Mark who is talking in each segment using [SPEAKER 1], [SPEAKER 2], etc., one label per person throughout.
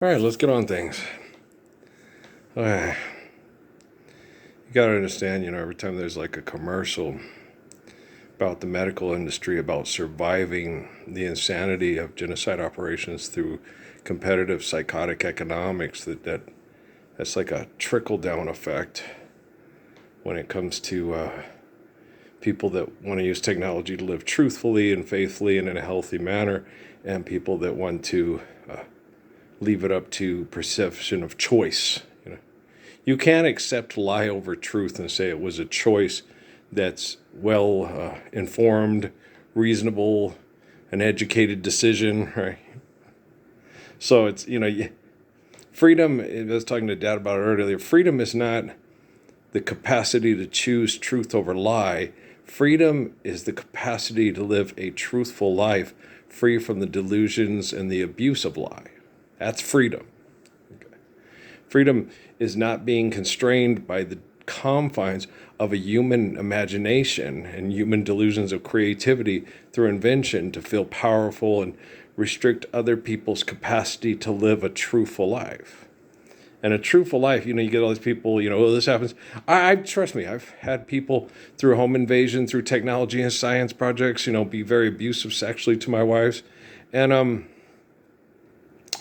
[SPEAKER 1] All right, let's get on things. You got to understand, every time there's like a commercial about the medical industry, about surviving the insanity of genocide operations through competitive psychotic economics, that's like a trickle down effect when it comes to people that want to use technology to live truthfully and faithfully and in a healthy manner, and people that want to leave it up to perception of choice. You can't accept lie over truth and say it was a choice that's well informed, reasonable, an educated decision, right? So it's, freedom, I was talking to Dad about it earlier, freedom is not the capacity to choose truth over lie. Freedom is the capacity to live a truthful life free from the delusions and the abuse of lie. That's freedom. Freedom is not being constrained by the confines of a human imagination and human delusions of creativity through invention to feel powerful and restrict other people's capacity to live a truthful life. And a truthful life, you get all these people, oh, this happens. I trust me, I've had people through home invasion, through technology and science projects, be very abusive sexually to my wives. And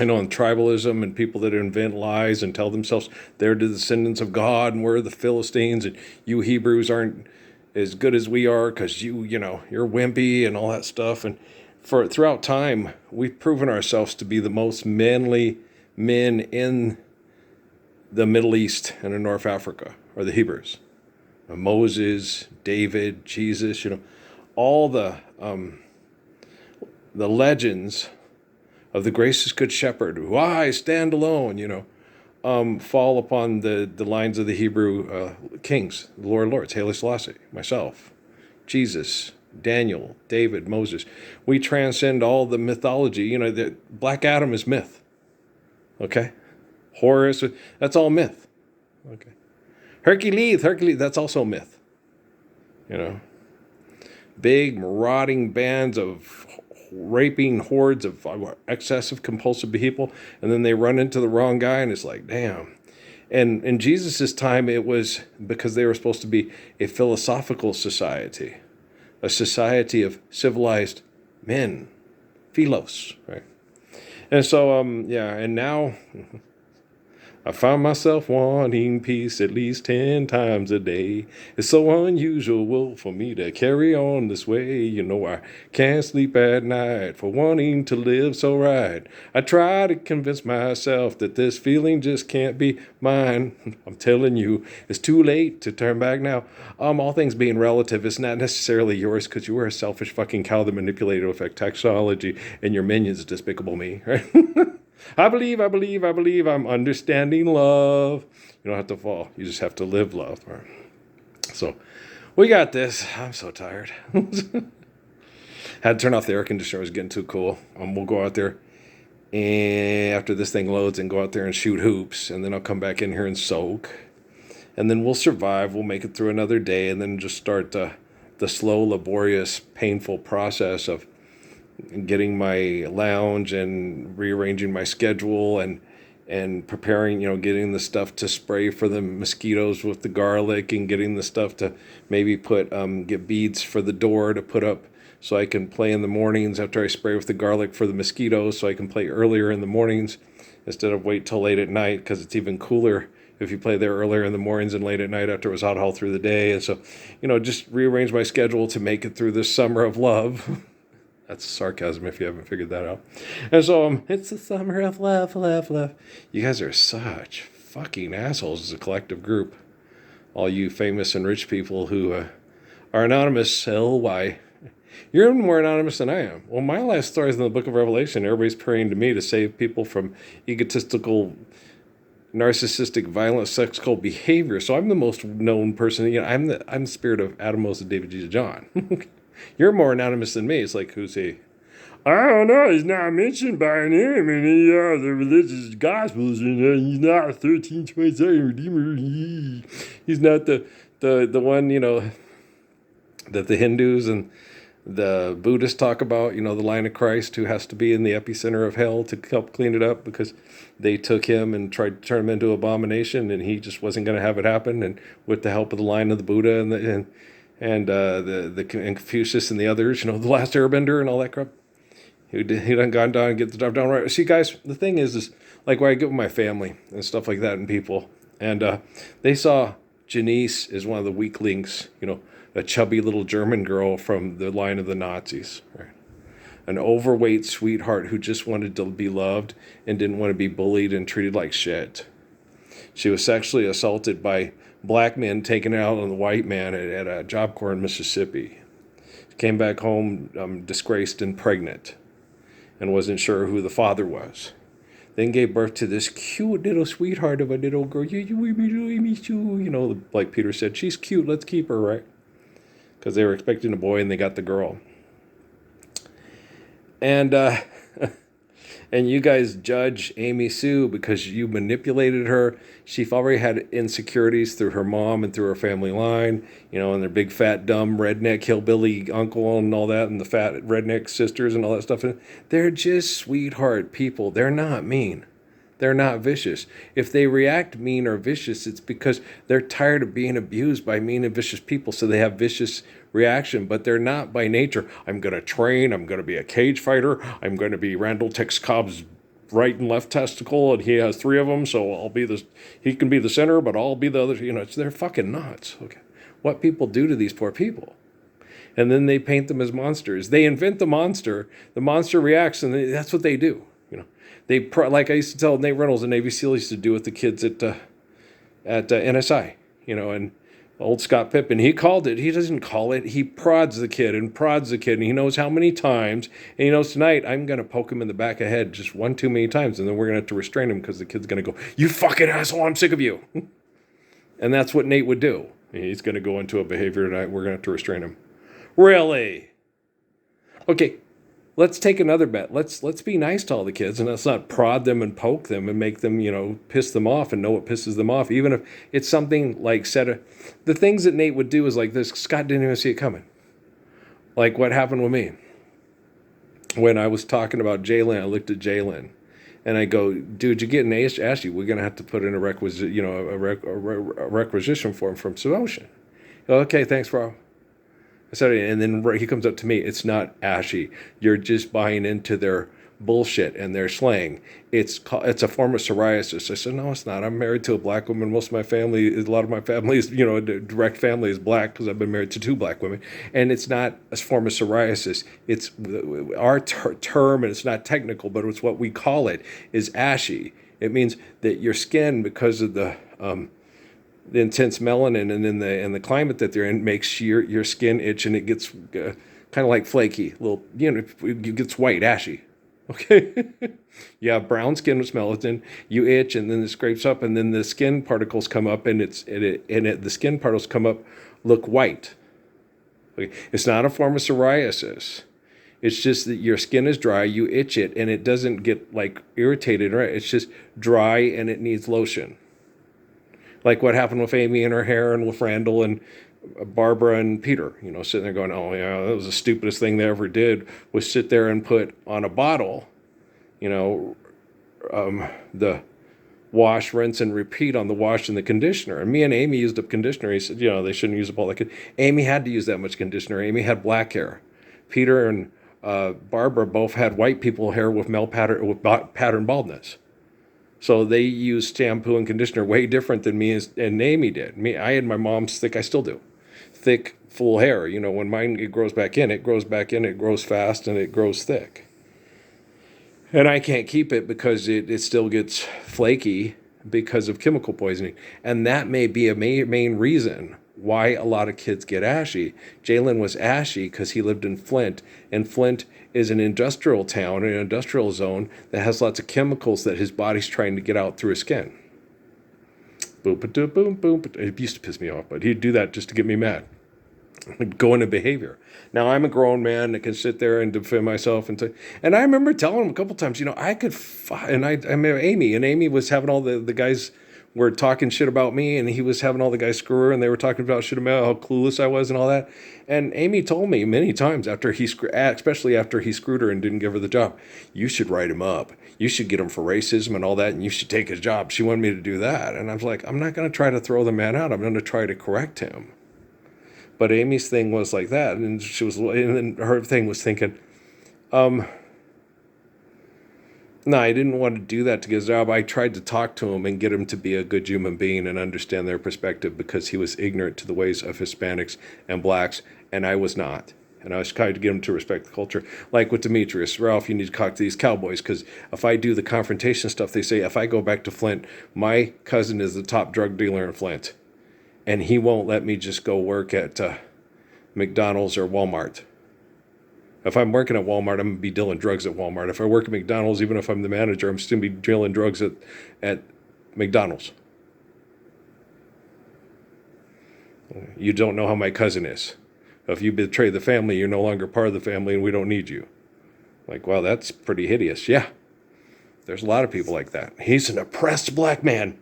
[SPEAKER 1] and tribalism and people that invent lies and tell themselves they're the descendants of God and we're the Philistines and you Hebrews aren't as good as we are because you're wimpy and all that stuff. And throughout time, we've proven ourselves to be the most manly men in the Middle East and in North Africa, or the Hebrews. Moses, David, Jesus, all the legends of the gracious good shepherd, who I stand alone, fall upon the lines of the Hebrew kings, the Lord of Lords, Haile Selassie, myself, Jesus, Daniel, David, Moses. We transcend all the mythology. The Black Adam is myth. Okay? Horus, that's all myth. Okay. Hercules, that's also myth. Big marauding bands of raping hordes of excessive compulsive people, and then they run into the wrong guy, and it's like, damn. And in Jesus' time, it was because they were supposed to be a philosophical society, a society of civilized men, philos, right? And so, and now I find myself wanting peace at least 10 times a day. It's so unusual for me to carry on this way. I can't sleep at night for wanting to live so right. I try to convince myself that this feeling just can't be mine. I'm telling you, it's too late to turn back now. All things being relative, it's not necessarily yours because you were a selfish fucking cow that manipulated with technology and your minions despicable me, right? I believe I'm understanding love. You don't have to fall. You just have to live love. Right? So we got this. I'm so tired. Had to turn off the air conditioner. It was getting too cool. We'll go out there and after this thing loads and go out there and shoot hoops. And then I'll come back in here and soak. And then we'll survive. We'll make it through another day and then just start the slow, laborious, painful process of getting my lounge and rearranging my schedule and preparing, getting the stuff to spray for the mosquitoes with the garlic and getting the stuff to maybe get beads for the door to put up so I can play in the mornings after I spray with the garlic for the mosquitoes so I can play earlier in the mornings instead of wait till late at night because it's even cooler if you play there earlier in the mornings and late at night after it was hot all through the day. And so, just rearrange my schedule to make it through this summer of love. That's sarcasm if you haven't figured that out. And so it's the summer of love, love, love. You guys are such fucking assholes as a collective group. All you famous and rich people who are anonymous, LY. You're even more anonymous than I am. Well, my last story is in the book of Revelation. Everybody's praying to me to save people from egotistical, narcissistic, violent, sexual behavior. So I'm the most known person. I'm the spirit of Adam, Moses, David, Jesus, John. You're more anonymous than me. It's like, who's he? I don't know. He's not mentioned by name in the religious gospels. He's not a 1327 Redeemer. He's not the one, that the Hindus and the Buddhists talk about, the line of Christ who has to be in the epicenter of hell to help clean it up because they took him and tried to turn him into abomination, and he just wasn't going to have it happen. And with the help of the line of the Buddha and Confucius and the others, the last Airbender and all that crap, he done gone down and get the job done right. See, guys, the thing is like where I get with my family and stuff like that and people, and they saw Janice as one of the weaklings, a chubby little German girl from the line of the Nazis, right? An overweight sweetheart who just wanted to be loved and didn't want to be bullied and treated like shit. She was sexually assaulted by black men, taken out on the white man at a Job Corps in Mississippi. She came back home disgraced and pregnant and wasn't sure who the father was. Then gave birth to this cute little sweetheart of a little girl. Like Peter said, she's cute, let's keep her, right? Because they were expecting a boy and they got the girl. And and you guys judge Amy Sue because you manipulated her. She already had insecurities through her mom and through her family line, and their big fat dumb redneck hillbilly uncle and all that, and the fat redneck sisters and all that stuff. They're just sweetheart people. They're not mean. They're not vicious. If they react mean or vicious, it's because they're tired of being abused by mean and vicious people, so they have vicious reaction, but they're not by nature. I'm going to train. I'm going to be a cage fighter. I'm going to be Randall Tex Cobb's right and left testicle, and he has 3 of them, so he can be the center, but I'll be the other. They're fucking nuts. Okay, what people do to these poor people. And then they paint them as monsters. They invent the monster reacts, and that's what they do. Like I used to tell Nate Reynolds, the Navy SEAL used to do with the kids at NSI, and old Scott Pippen, he called it. He doesn't call it. He prods the kid, and he knows how many times, and he knows tonight I'm going to poke him in the back of the head just one too many times, and then we're going to have to restrain him because the kid's going to go, you fucking asshole, I'm sick of you. And that's what Nate would do. He's going to go into a behavior tonight. We're going to have to restrain him. Really? Okay. Let's take another bet. Let's be nice to all the kids, and let's not prod them and poke them and make them, piss them off and know what pisses them off. Even if it's something like the things that Nate would do is like this. Scott didn't even see it coming. Like what happened with me. When I was talking about Jalen, I looked at Jalen, and I go, dude, you're getting ashy. We're going to have to put in a requisition form from Sebastian. Okay, thanks, bro. I said, and then he comes up to me. It's not ashy. You're just buying into their bullshit and their slang. It's a form of psoriasis. I said, no, it's not. I'm married to a black woman. Most of my family, a lot of my family is, direct family is black because I've been married to 2 black women. And it's not a form of psoriasis. It's our term, and it's not technical, but it's what we call it, is ashy. It means that your skin, because of the intense melanin and the climate that they're in, makes your skin itch, and it gets kind of like flaky, it gets white, ashy. Okay, you have brown skin with melanin, you itch, and then it scrapes up, and then the skin particles come up, and the skin particles come up, look white. Okay, it's not a form of psoriasis. It's just that your skin is dry, you itch it, and it doesn't get like irritated, right? It's just dry and it needs lotion. Like what happened with Amy and her hair, and with Randall and Barbara and Peter, sitting there going, oh, yeah, that was the stupidest thing they ever did, was sit there and put on a bottle, the wash, rinse, and repeat on the wash and the conditioner. And me and Amy used up conditioner. He said, they shouldn't use up all that. Amy had to use that much conditioner. Amy had black hair. Peter and Barbara both had white people hair with pattern baldness. So they used shampoo and conditioner way different than me and Amy did. I had my mom's thick, I still do, thick, full hair. When mine, it grows back in, it grows fast, and it grows thick. And I can't keep it because it still gets flaky because of chemical poisoning. And that may be a main reason why a lot of kids get ashy. Jalen was ashy because he lived in Flint, and Flint is an industrial town, an industrial zone that has lots of chemicals that his body's trying to get out through his skin. Boom, boom, boom. It used to piss me off, but he'd do that just to get me mad. Go into behavior. Now I'm a grown man that can sit there and defend myself, and I remember telling him a couple times, I could. And I met Amy, and Amy was having all the guys were talking shit about me, and he was having all the guys screw her, and they were talking about shit about how clueless I was and all that. And Amy told me many times after especially after he screwed her and didn't give her the job, you should write him up. You should get him for racism and all that, and you should take his job. She wanted me to do that. And I was like, I'm not going to try to throw the man out. I'm going to try to correct him. But Amy's thing was like that. And and her thing was thinking, no, I didn't want to do that to get his job. I tried to talk to him and get him to be a good human being and understand their perspective because he was ignorant to the ways of Hispanics and blacks, and I was not. And I was trying to get him to respect the culture. Like with Demetrius, Ralph, you need to talk to these cowboys because if I do the confrontation stuff, they say if I go back to Flint, my cousin is the top drug dealer in Flint, and he won't let me just go work at McDonald's or Walmart. If I'm working at Walmart, I'm going to be dealing drugs at Walmart. If I work at McDonald's, even if I'm the manager, I'm still going to be dealing drugs at McDonald's. You don't know how my cousin is. If you betray the family, you're no longer part of the family and we don't need you. Like, wow, that's pretty hideous. Yeah, there's a lot of people like that. He's an oppressed black man.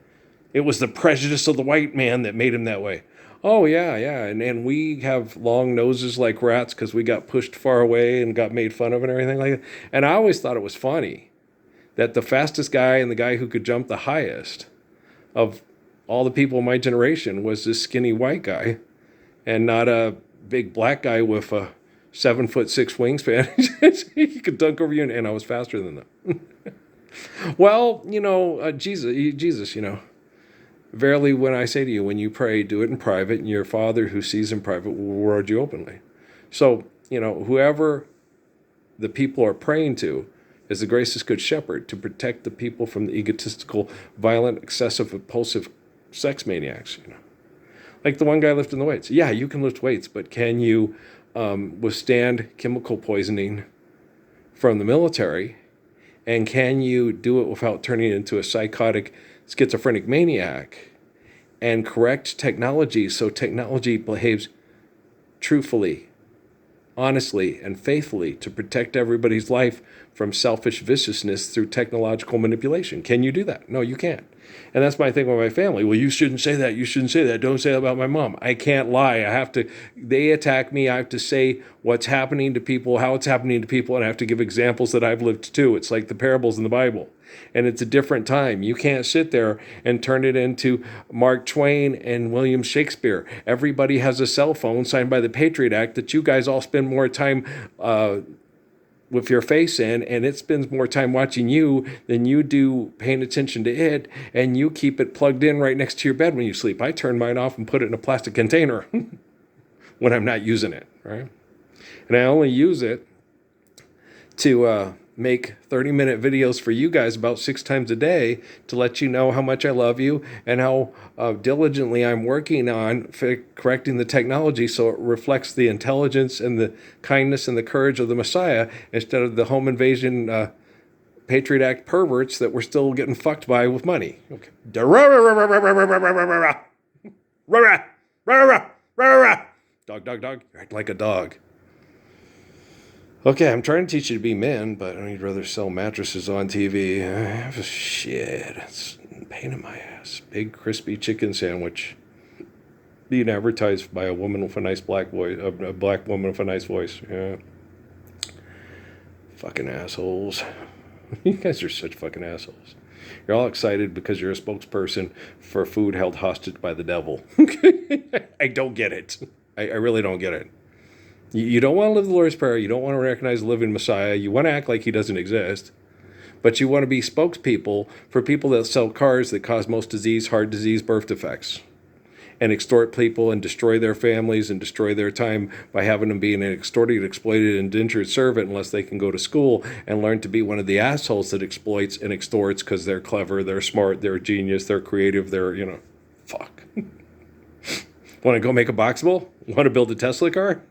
[SPEAKER 1] It was the prejudice of the white man that made him that way. Oh, yeah. And we have long noses like rats because we got pushed far away and got made fun of and everything like that. And I always thought it was funny that the fastest guy and the guy who could jump the highest of all the people in my generation was this skinny white guy and not a big black guy with a 7'6" wingspan. He could dunk over you, and I was faster than them. Well, Jesus, verily, when I say to you, when you pray, do it in private, and your Father who sees in private will reward you openly. So, whoever the people are praying to is the gracious good shepherd to protect the people from the egotistical, violent, excessive, impulsive sex maniacs, Like the one guy lifting the weights. Yeah, you can lift weights, but can you withstand chemical poisoning from the military? And can you do it without turning into a psychotic, schizophrenic maniac and correct technology so technology behaves truthfully, honestly, and faithfully to protect everybody's life from selfish viciousness through technological manipulation? Can you do that? No, you can't. And that's my thing with my family. Well, you shouldn't say that. You shouldn't say that. Don't say that about my mom. I can't lie. They attack me. I have to say what's happening to people, how it's happening to people, and I have to give examples that I've lived too. It's like the parables in the Bible. And it's a different time. You can't sit there and turn it into Mark Twain and William Shakespeare. Everybody has a cell phone signed by the Patriot Act that you guys all spend more time with your face in, and it spends more time watching you than you do paying attention to it, and you keep it plugged in right next to your bed when you sleep. I turn mine off and put it in a plastic container when I'm not using it, right? And I only use it to make 30-minute videos for you guys about 6 times a day to let you know how much I love you and how diligently I'm working on correcting the technology so it reflects the intelligence and the kindness and the courage of the Messiah instead of the home invasion Patriot Act perverts that we're still getting fucked by with money. Okay. Dog. You act like a dog. Okay, I'm trying to teach you to be men, but I'd rather sell mattresses on TV. Shit, it's a pain in my ass. Big crispy chicken sandwich being advertised by a woman with a nice black voice, a black woman with a nice voice. Yeah. Fucking assholes. You guys are such fucking assholes. You're all excited because you're a spokesperson for food held hostage by the devil. I don't get it. I really don't get it. You don't want to live the Lord's Prayer. You don't want to recognize the living Messiah. You want to act like he doesn't exist. But you want to be spokespeople for people that sell cars that cause most disease, heart disease, birth defects, and extort people and destroy their families and destroy their time by having them being an extorted, exploited, indentured servant unless they can go to school and learn to be one of the assholes that exploits and extorts because they're clever, they're smart, they're genius, they're creative, they're, fuck. Want to go make a box bowl? Want to build a Tesla car?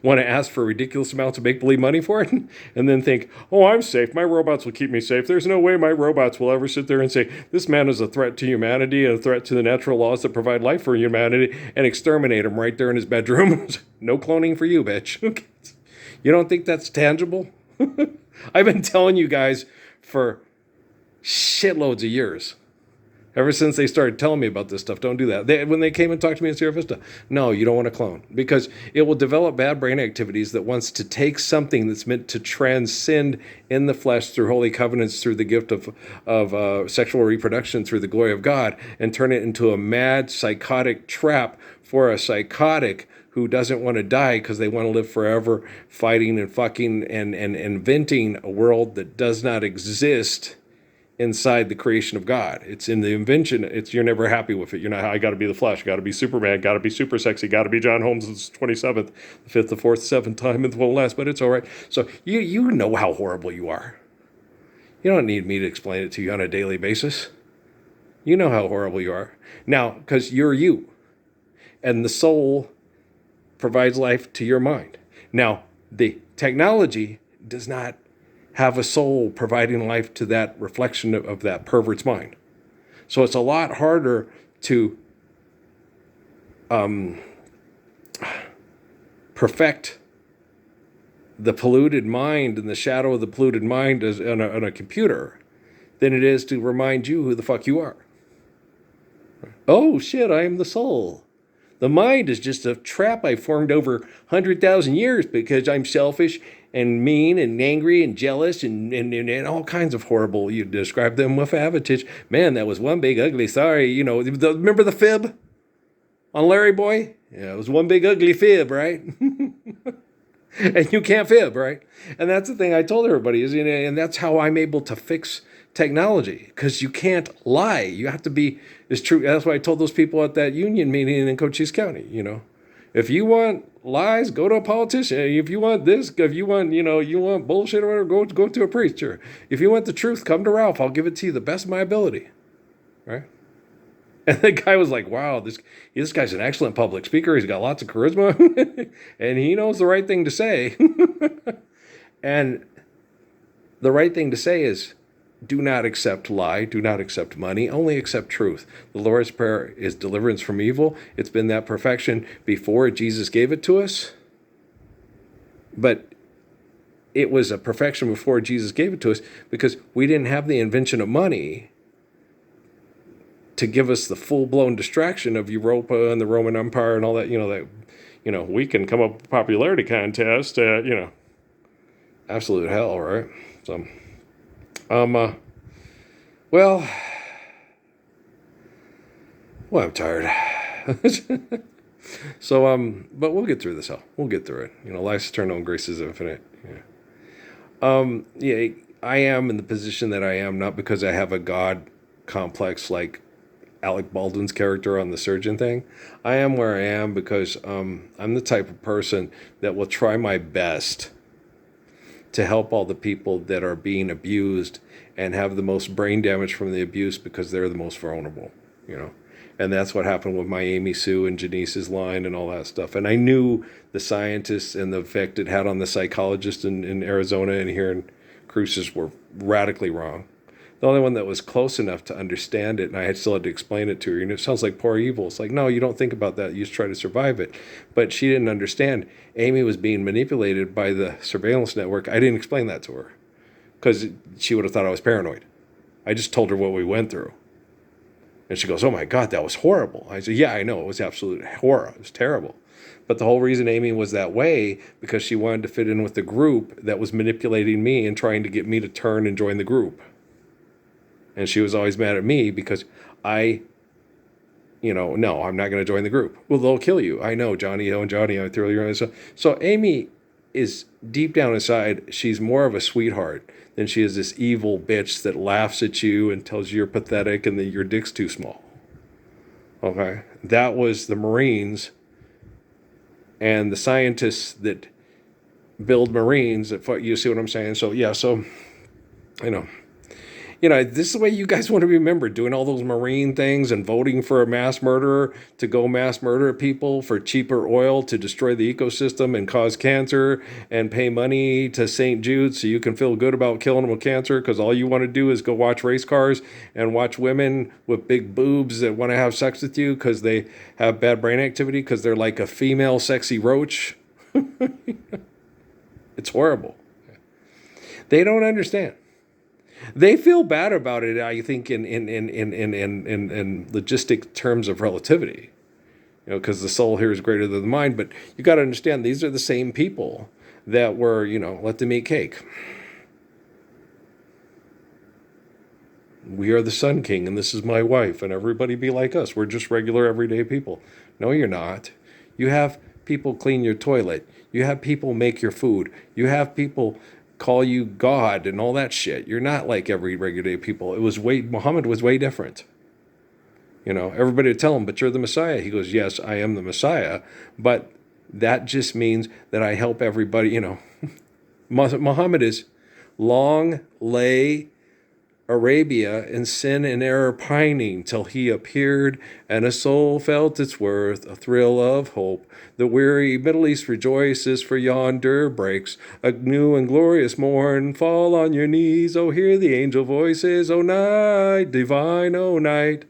[SPEAKER 1] Want to ask for ridiculous amounts of make-believe money for it? And then think, oh, I'm safe. My robots will keep me safe. There's no way my robots will ever sit there and say, this man is a threat to humanity and a threat to the natural laws that provide life for humanity, and exterminate him right there in his bedroom. No cloning for you, bitch. You don't think that's tangible? I've been telling you guys for shitloads of years Ever since they started telling me about this stuff, don't do that. When they came and talked to me in Sierra Vista, no, you don't want to clone because it will develop bad brain activities that wants to take something that's meant to transcend in the flesh through holy covenants, through the gift of sexual reproduction, through the glory of God, and turn it into a mad, psychotic trap for a psychotic who doesn't want to die because they want to live forever fighting and fucking and inventing a world that does not exist inside the creation of God. It's in the invention. You're never happy with it. You're not, I got to be the Flash, got to be Superman, got to be super sexy, got to be John Holmes' 27th, the 5th, the 4th, 7th time, and the one last, but it's all right. So you know how horrible you are. You don't need me to explain it to you on a daily basis. You know how horrible you are. Now, because you're you. And the soul provides life to your mind. Now, the technology does not have a soul providing life to that reflection of that pervert's mind. So it's a lot harder to perfect the polluted mind and the shadow of the polluted mind on a computer than it is to remind you who the fuck you are. Oh shit, I am the soul. The mind is just a trap I formed over 100,000 years because I'm selfish and mean and angry and jealous and all kinds of horrible. You describe them with avatage. Man, that was one big ugly. Sorry, remember the fib on Larry Boy? Yeah, it was one big ugly fib, right? And you can't fib, right? And that's the thing I told everybody is, and that's how I'm able to fix technology, because you can't lie. You have to be as true. That's why I told those people at that union meeting in Cochise County, if you want lies, go to a politician. If you want this, if you want, you want bullshit or whatever, go to a preacher. If you want the truth, come to Ralph. I'll give it to you the best of my ability. Right? And the guy was like, wow, this guy's an excellent public speaker. He's got lots of charisma and he knows the right thing to say. And the right thing to say is, do not accept lie, do not accept money, only accept truth. The Lord's Prayer is deliverance from evil. It's been that perfection before Jesus gave it to us. But it was a perfection before Jesus gave it to us because we didn't have the invention of money to give us the full-blown distraction of Europa and the Roman Empire and all that, we can come up with a popularity contest, absolute hell, right? So, well, I'm tired. So, but we'll get through this hell. We'll get through it. Life's eternal and grace is infinite. Yeah. I am in the position that I am, not because I have a God complex like Alec Baldwin's character on The Surgeon thing. I am where I am because I'm the type of person that will try my best to help all the people that are being abused and have the most brain damage from the abuse because they're the most vulnerable, And that's what happened with my Amy Sue and Janice's line and all that stuff. And I knew the scientists and the effect it had on the psychologists in Arizona and here in Cruces were radically wrong. The only one that was close enough to understand it, and I still had to explain it to her, it sounds like poor evil. It's like, no, you don't think about that. You just try to survive it. But she didn't understand. Amy was being manipulated by the surveillance network. I didn't explain that to her because she would have thought I was paranoid. I just told her what we went through. And she goes, oh my God, that was horrible. I said, yeah, I know. It was absolute horror. It was terrible. But the whole reason Amy was that way because she wanted to fit in with the group that was manipulating me and trying to get me to turn and join the group. And she was always mad at me because no, I'm not going to join the group. Well, they'll kill you. I know, Johnny O and Johnny O throw your so Amy is deep down inside, she's more of a sweetheart than she is this evil bitch that laughs at you and tells you you're pathetic and that your dick's too small. Okay? That was the Marines and the scientists that build Marines. You see what I'm saying? So, yeah, this is the way you guys want to remember, doing all those Marine things and voting for a mass murderer to go mass murder people for cheaper oil to destroy the ecosystem and cause cancer and pay money to St. Jude so you can feel good about killing them with cancer because all you want to do is go watch race cars and watch women with big boobs that want to have sex with you because they have bad brain activity because they're like a female sexy roach. It's horrible. They don't understand. They feel bad about it, I think, in logistic terms of relativity. Because the soul here is greater than the mind. But you got to understand, these are the same people that were, let them eat cake. We are the Sun King, and this is my wife, and everybody be like us. We're just regular, everyday people. No, you're not. You have people clean your toilet. You have people make your food. You have people call you God and all that shit. You're not like every regular people. Muhammad was way different. Everybody would tell him, but you're the Messiah. He goes, yes, I am the Messiah, but that just means that I help everybody. Muhammad is long lay Arabia in sin and error pining till he appeared, and a soul felt its worth, a thrill of hope. The weary Middle East rejoices, for yonder breaks a new and glorious morn. Fall on your knees, oh, hear the angel voices, oh, night, divine, oh, night,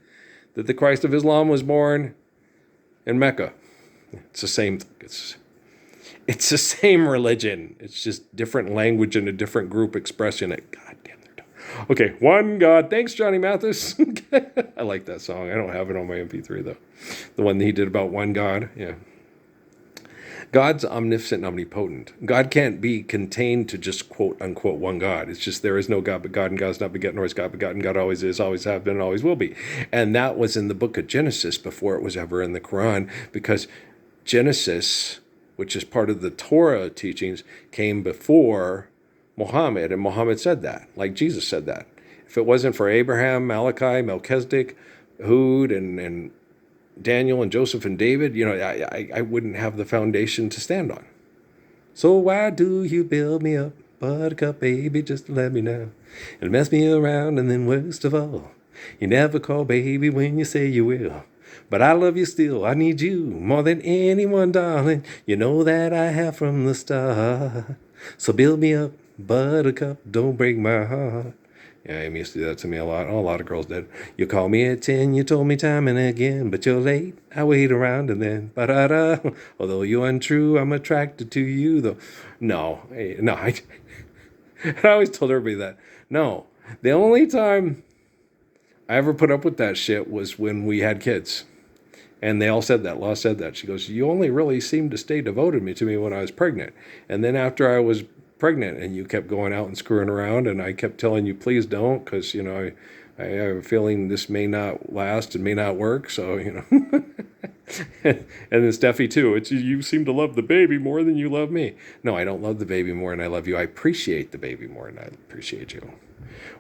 [SPEAKER 1] that the Christ of Islam was born in Mecca. It's the same. It's the same religion. It's just different language and a different group expressing it. God damn, they're dumb. Okay, one God. Thanks, Johnny Mathis. I like that song. I don't have it on my MP3 though. The one that he did about one God. Yeah. God's omniscient and omnipotent. God can't be contained to just quote unquote one God. It's just there is no God but God, and God is not begotten nor is God begotten. God always is, always have been, and always will be. And that was in the book of Genesis before it was ever in the Quran, because Genesis, which is part of the Torah teachings, came before Muhammad, and Muhammad said that, like Jesus said that. If it wasn't for Abraham, Malachi, Melchizedek, Hud, and Daniel and Joseph and David, I wouldn't have the foundation to stand on. So why do you build me up, buttercup baby, just to let me know, and mess me around, and then worst of all, you never call baby when you say you will. But I love you still, I need you more than anyone, darling. You know that I have from the start. So build me up, buttercup, don't break my heart. Yeah, Amy used to do that to me a lot. Oh, a lot of girls did. You call me at 10, you told me time and again, but you're late. I wait around and then, ba-da-da. Although you're untrue, I'm attracted to you, though. No, I always told everybody that. No, the only time I ever put up with that shit was when we had kids. And they all said that. Law said that. She goes, you only really seemed to stay devoted to me when I was pregnant. And then after I was pregnant and you kept going out and screwing around, and I kept telling you, please don't, because, I have a feeling this may not last and may not work. So, and then Steffi too. It's you seem to love the baby more than you love me. No, I don't love the baby more than I love you. I appreciate the baby more than I appreciate you.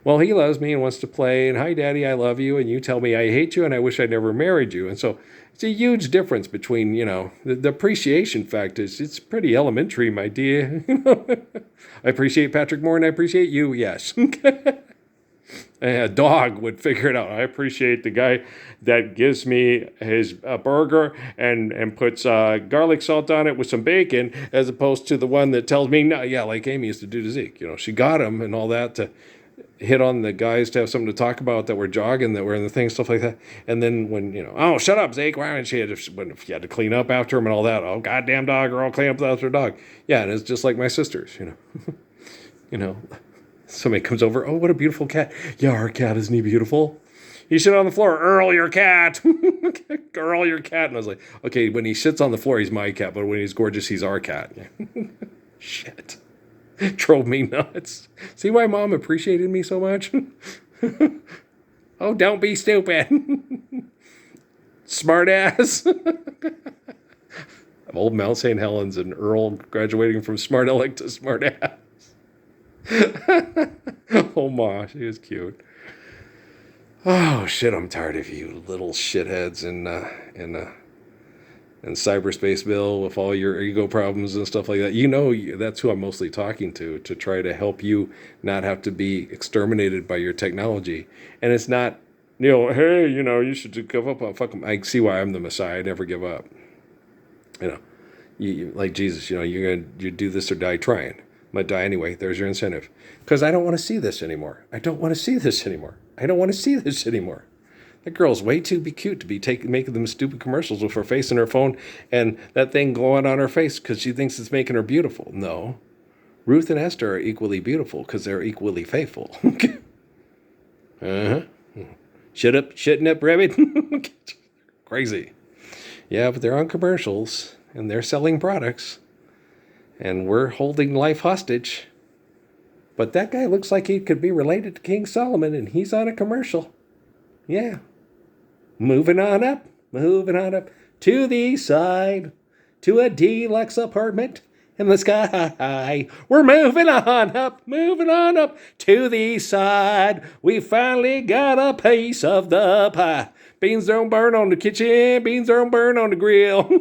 [SPEAKER 1] Well, he loves me and wants to play, and hi, Daddy, I love you, and you tell me I hate you and I wish I never married you. And so it's a huge difference between, the appreciation factor. It's pretty elementary, my dear. I appreciate Patrick more than I appreciate you, yes. A dog would figure it out. I appreciate the guy that gives me his burger and puts garlic salt on it with some bacon, as opposed to the one that tells me, no, yeah, like Amy used to do to Zeke. She got him and all that to hit on the guys to have something to talk about, that were jogging, that were in the thing, stuff like that. And then when, oh, shut up, Zeke. Why didn't when you had to clean up after him and all that? Oh, goddamn dog, or I'll clean up after a dog. Yeah, and it's just like my sisters, Somebody comes over, oh, what a beautiful cat. Yeah, our cat, isn't he beautiful? He sit on the floor, Earl, your cat. Earl, your cat. And I was like, okay, when he sits on the floor, he's my cat, but when he's gorgeous, he's our cat. Shit. Drove me nuts. See why Mom appreciated me so much? Oh, don't be stupid. Smart ass. Old Mount St. Helens and Earl graduating from smart aleck to smart ass. Oh, Ma, she was cute. Oh, shit, I'm tired of you little shitheads in cyberspace, Bill, with all your ego problems and stuff like that. That's who I'm mostly talking to try to help you not have to be exterminated by your technology. And it's not, hey, you should give up on fucking. I see why I'm the Messiah. I never give up. You like Jesus, you do this or die trying. I'm going to die anyway. There's your incentive. Because I don't want to see this anymore. I don't want to see this anymore. That girl's way too cute to be making them stupid commercials with her face in her phone and that thing glowing on her face because she thinks it's making her beautiful. No. Ruth and Esther are equally beautiful because they're equally faithful. Uh-huh. Shutting up, rabbit. Crazy. Yeah, but they're on commercials, and they're selling products, and we're holding life hostage. But that guy looks like he could be related to King Solomon, and he's on a commercial. Yeah. Moving on up. Moving on up to the east side, to a deluxe apartment in the sky. We're moving on up to the east side. We finally got a piece of the pie. Beans don't burn on the kitchen, beans don't burn on the grill.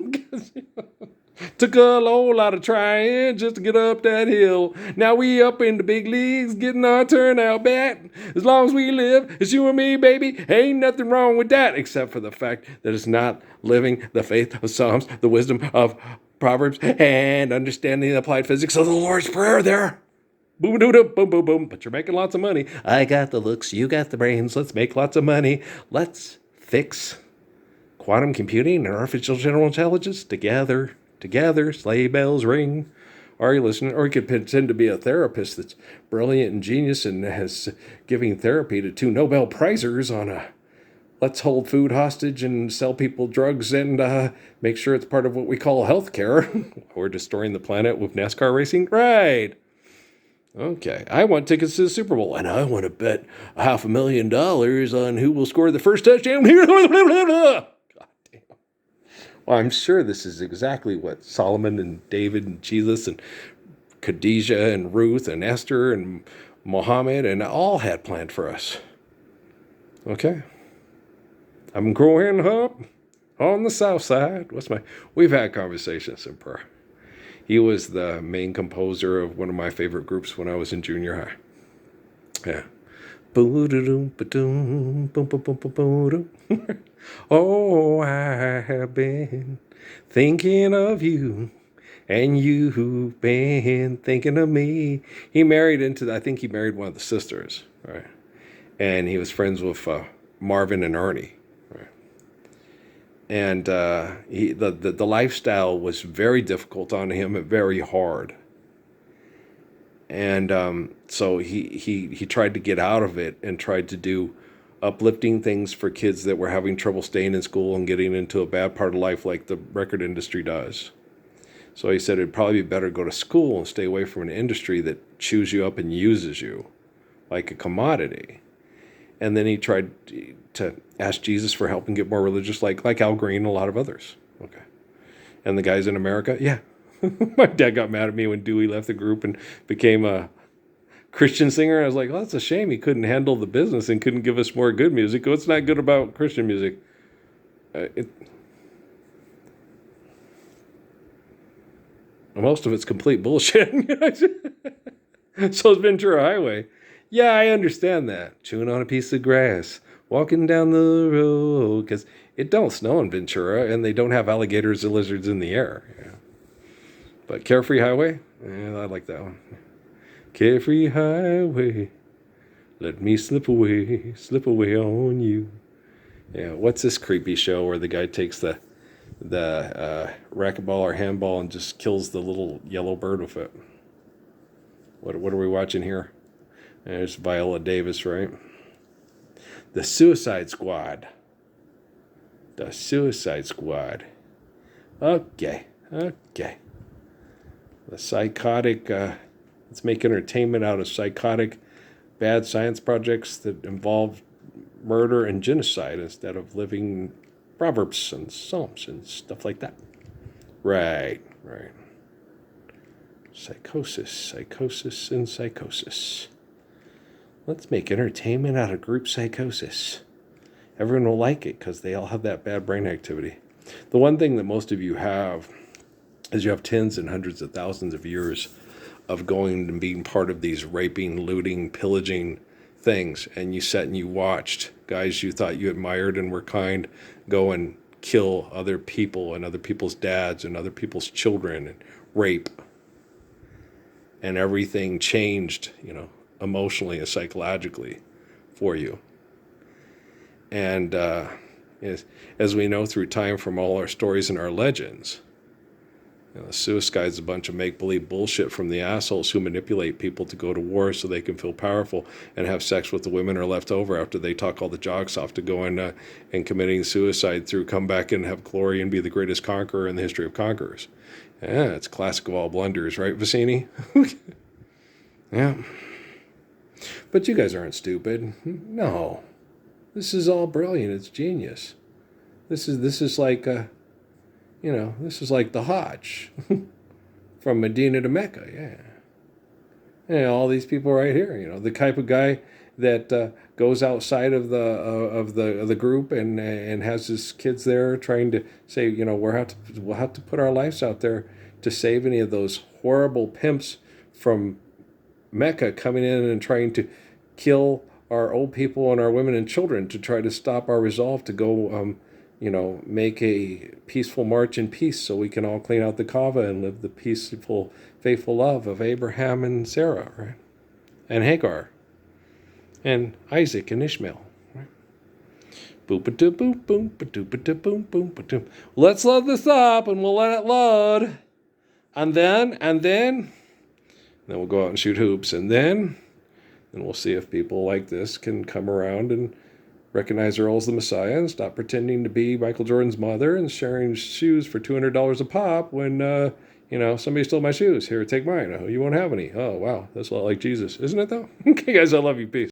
[SPEAKER 1] Took a whole lot of trying just to get up that hill. Now we up in the big leagues, getting our turnout bat. As long as we live, it's you and me, baby. Ain't nothing wrong with that, except for the fact that it's not living the faith of Psalms, the wisdom of Proverbs, and understanding the applied physics of the Lord's Prayer there. Boom, boom, boom, boom, boom, boom. But you're making lots of money. I got the looks, you got the brains. Let's make lots of money. Let's fix quantum computing and artificial general intelligence together. Together, sleigh bells ring. Are you listening? Or you could pretend to be a therapist that's brilliant and genius and has giving therapy to 2 Nobel Prizers on a let's hold food hostage and sell people drugs and make sure it's part of what we call healthcare. We're destroying the planet with NASCAR racing. Right. Okay. I want tickets to the Super Bowl, and I want to bet $500,000 on who will score the first touchdown. Well, I'm sure this is exactly what Solomon and David and Jesus and Khadijah and Ruth and Esther and Muhammad and all had planned for us. Okay. I'm growing up on the south side. We've had conversations in prayer. He was the main composer of one of my favorite groups when I was in junior high. Yeah. Oh, I have been thinking of you, and you've been thinking of me. He married I think he married one of the sisters, right? And he was friends with Marvin and Ernie, right? And the lifestyle was very difficult on him and very hard. And so he tried to get out of it and tried to do uplifting things for kids that were having trouble staying in school and getting into a bad part of life like the record industry does. So he said it'd probably be better to go to school and stay away from an industry that chews you up and uses you like a commodity. And then he tried to ask Jesus for help and get more religious like Al Green and a lot of others. Okay. And the guys in America, yeah. My dad got mad at me when Dewey left the group and became a Christian singer. I was like, well, that's a shame he couldn't handle the business and couldn't give us more good music. What's not good about Christian music? Most of it's complete bullshit. So is Ventura Highway. Yeah, I understand that. Chewing on a piece of grass, walking down the road, because it don't snow in Ventura, and they don't have alligators or lizards in the air. Yeah. But Carefree Highway, yeah, I like that one. Carefree Highway, let me slip away on you. Yeah, what's this creepy show where the guy takes the racquetball or handball and just kills the little yellow bird with it? What are we watching here? There's Viola Davis, right? The Suicide Squad. The Suicide Squad. Okay. The psychotic, let's make entertainment out of psychotic, bad science projects that involve murder and genocide instead of living Proverbs and Psalms and stuff like that. Right. Psychosis. Let's make entertainment out of group psychosis. Everyone will like it because they all have that bad brain activity. The one thing that most of you have is you have tens and hundreds of thousands of years of going and being part of these raping, looting, pillaging things. And you sat and you watched guys you thought you admired and were kind go and kill other people and other people's dads and other people's children and rape. And everything changed, emotionally and psychologically for you. And as we know through time from all our stories and our legends, You know, suicide's a bunch of make-believe bullshit from the assholes who manipulate people to go to war so they can feel powerful and have sex with the women who are left over after they talk all the jocks off to go and committing suicide through come back and have glory and be the greatest conqueror in the history of conquerors. Yeah, it's classic of all blunders, right, Vicini? Yeah. But you guys aren't stupid. No. This is all brilliant. It's genius. This is like this is like the Hajj from Medina to Mecca. Yeah. And all these people right here. You know, the type of guy that goes outside of the group and has his kids there trying to say, you know, we'll have to put our lives out there to save any of those horrible pimps from Mecca coming in and trying to kill our old people and our women and children to try to stop our resolve to go, make a peaceful march in peace so we can all clean out the Kaaba and live the peaceful, faithful love of Abraham and Sarah, right? And Hagar. And Isaac and Ishmael. Right? Boop-a-doop, boom, ba-doop-a-doop, boom, boom, ba-doop. Let's load this up and we'll let it load. And then we'll go out and shoot hoops. And then we'll see if people like this can come around and recognize Earl as the Messiah and stop pretending to be Michael Jordan's mother and sharing shoes for $200 a pop when, somebody stole my shoes. Here, take mine. Oh, you won't have any. Oh, wow. That's a lot like Jesus. Isn't it, though? Okay, guys, I love you. Peace.